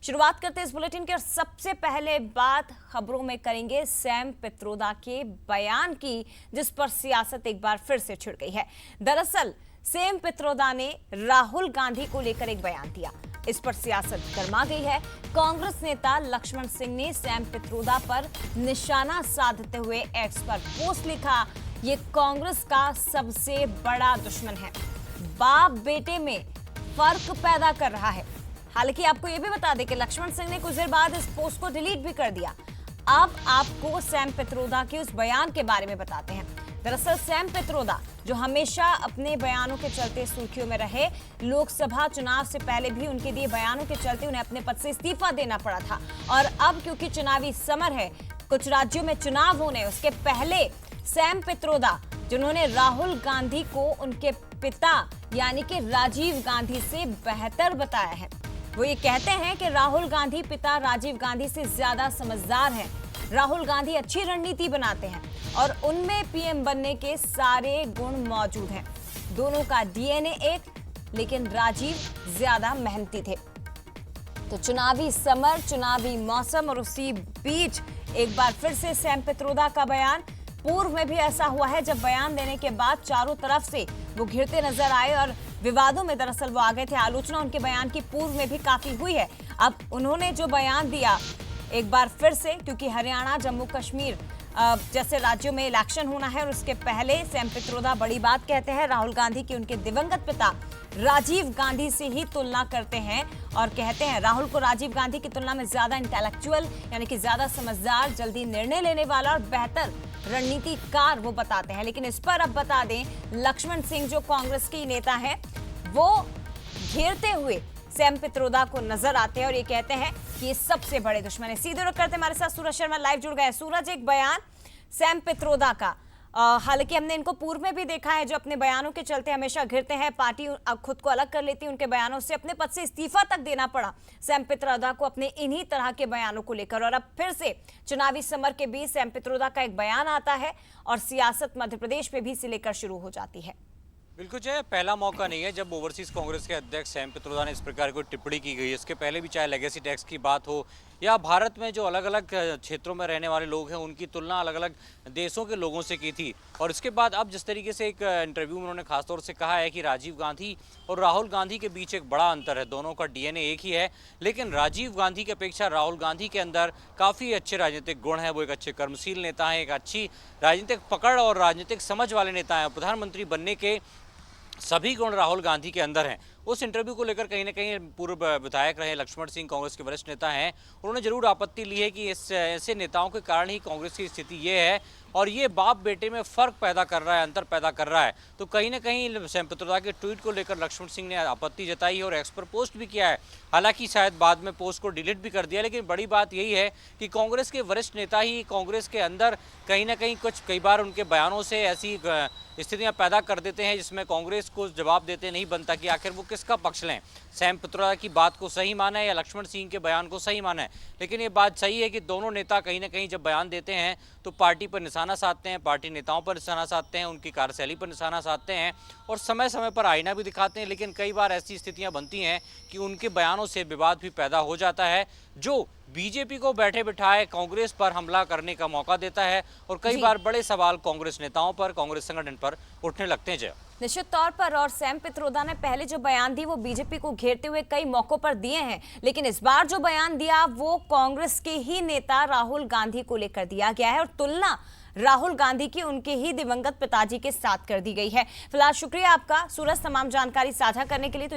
शुरुआत करते हैं इस बुलेटिन की और सबसे पहले बात खबरों में करेंगे सैम पित्रोदा के बयान की, जिस पर सियासत एक बार फिर से छिड़ गई है। दरअसल सैम पित्रोदा ने राहुल गांधी को लेकर एक बयान दिया, इस पर सियासत गर्मा गई है। कांग्रेस नेता लक्ष्मण सिंह ने सैम पित्रोदा पर निशाना साधते हुए एक्स पर पोस्ट लिखा, ये कांग्रेस का सबसे बड़ा दुश्मन है, बाप बेटे में फर्क पैदा कर रहा है। हालांकि आपको यह भी बता दें कि लक्ष्मण सिंह ने कुछ देर बाद इस पोस्ट को डिलीट भी कर दिया। अब आपको सैम पित्रोदा के उस बयान के बारे में बताते हैं। दरअसल सैम पित्रोदा, जो हमेशा अपने बयानों के चलते सुर्खियों में रहे, लोकसभा चुनाव से पहले भी उनके दिए बयानों के चलते उन्हें अपने पद से इस्तीफा देना पड़ा था। और अब क्योंकि चुनावी समर है, कुछ राज्यों में चुनाव होने, उसके पहले सैम पित्रोदा, जिन्होंने राहुल गांधी को उनके पिता यानी कि राजीव गांधी से बेहतर बताया है, वो ये कहते हैं कि राहुल गांधी पिता राजीव गांधी से ज्यादा समझदार हैं। राहुल गांधी अच्छी रणनीति बनाते हैं और उनमें पीएम बनने के सारे गुण मौजूद हैं। दोनों का डीएनए एक, लेकिन राजीव ज्यादा मेहनती थे। तो चुनावी समर, चुनावी मौसम और उसी बीच एक बार फिर से सैम पित्रोदा का बयान। पूर्व में भी ऐसा हुआ है, जब बयान देने के बाद चारों तरफ से वो घिरते नजर आए और विवादों में दरअसल वो आ गए थे। आलोचना उनके बयान की पूर्व में भी काफी हुई है। अब उन्होंने जो बयान दिया एक बार फिर से, क्योंकि हरियाणा, जम्मू कश्मीर जैसे राज्यों में इलेक्शन होना है और उसके पहले सैम पित्रोदा बड़ी बात कहते हैं। राहुल गांधी की उनके दिवंगत पिता राजीव गांधी से ही तुलना करते हैं और कहते हैं राहुल को राजीव गांधी की तुलना में ज्यादा इंटेलेक्चुअल यानी कि ज्यादा समझदार, जल्दी निर्णय लेने वाला और बेहतर रणनीतिकार वो बताते हैं। लेकिन इस पर अब बता दें, लक्ष्मण सिंह जो कांग्रेस के नेता हैं, वो घेरते हुए सैम पित्रोदा को नजर आते हैं और ये कहते हैं कि ये सबसे बड़े दुश्मन है। सीधे रुख करते हमारे साथ सूरज शर्मा लाइव जुड़ गए। सूरज, एक बयान सैम पित्रोदा का, हालांकि हमने इनको पूर्व में भी देखा है, जो अपने बयानों के चलते हमेशा घिरते हैं, पार्टी खुद को अलग कर लेती है उनके बयानों से, अपने पद से इस्तीफा तक देना पड़ा सैम पित्रोदा को अपने इन्हीं तरह के बयानों को लेकर। और अब फिर से चुनावी समर के बीच सैम पित्रोदा का एक बयान आता है और सियासत मध्य प्रदेश में भी इसे लेकर शुरू हो जाती है। बिल्कुल जय, पहला मौका नहीं है जब ओवरसीज कांग्रेस के अध्यक्ष सैम पित्रोदा ने इस प्रकार की टिप्पणी की गई है। इसके पहले भी चाहे लेगेसी टैक्स की बात हो या भारत में जो अलग अलग क्षेत्रों में रहने वाले लोग हैं उनकी तुलना अलग अलग देशों के लोगों से की थी। और इसके बाद अब जिस तरीके से एक इंटरव्यू में उन्होंने खासतौर से कहा है कि राजीव गांधी और राहुल गांधी के बीच एक बड़ा अंतर है, दोनों का डीएनए एक ही है, लेकिन राजीव गांधी की अपेक्षा राहुल गांधी के अंदर काफ़ी अच्छे राजनीतिक गुण हैं। वो एक अच्छे कर्मशील नेता हैं, एक अच्छी राजनीतिक पकड़ और राजनीतिक समझ वाले नेता हैं। प्रधानमंत्री बनने के सभी गुण राहुल गांधी के अंदर हैं। उस इंटरव्यू को लेकर कहीं ना कहीं पूर्व विधायक रहे लक्ष्मण सिंह, कांग्रेस के वरिष्ठ नेता हैं, उन्होंने जरूर आपत्ति ली है कि ऐसे नेताओं के कारण ही कांग्रेस की स्थिति ये है और ये बाप बेटे में फर्क पैदा कर रहा है, अंतर पैदा कर रहा है। तो कहीं ना कहीं सैम पित्रोदा के ट्वीट को लेकर लक्ष्मण सिंह ने आपत्ति जताई और एक्स पर पोस्ट भी किया है। हालांकि शायद बाद में पोस्ट को डिलीट भी कर दिया, लेकिन बड़ी बात यही है कि कांग्रेस के वरिष्ठ नेता ही कांग्रेस के अंदर कहीं ना कहीं कई बार उनके बयानों से ऐसी स्थितियां पैदा कर देते हैं जिसमें कांग्रेस को जवाब देते नहीं बनता कि आखिर वो किसका पक्ष लें, सैम पित्रोदा की बात को सही माना है या लक्ष्मण सिंह के बयान को सही माना है। लेकिन ये बात सही है कि दोनों नेता कहीं ना कहीं जब बयान देते हैं तो पार्टी पर निशाना साधते हैं, पार्टी नेताओं पर निशाना साधते हैं, उनकी कार्यशैली पर निशाना साधते हैं और समय समय पर आईना भी दिखाते हैं। लेकिन कई बार ऐसी स्थितियां बनती हैं कि उनके बयानों से विवाद भी पैदा हो जाता है, जो बीजेपी को बैठे बिठाए कांग्रेस पर हमला करने का मौका देता है और कई बार बड़े सवाल कांग्रेस नेताओं पर, कांग्रेस संगठन पर उठने लगते हैं। जय, निश्चित तौर पर। और सैम पित्रोदा ने पहले जो बयान दी वो बीजेपी को घेरते हुए कई मौकों पर दिए हैं, लेकिन इस बार जो बयान दिया वो कांग्रेस के ही नेता राहुल गांधी को लेकर दिया गया है और तुलना राहुल गांधी की उनके ही दिवंगत पिताजी के साथ कर दी गई है। फिलहाल शुक्रिया आपका सूरज, तमाम जानकारी साझा करने के लिए। तो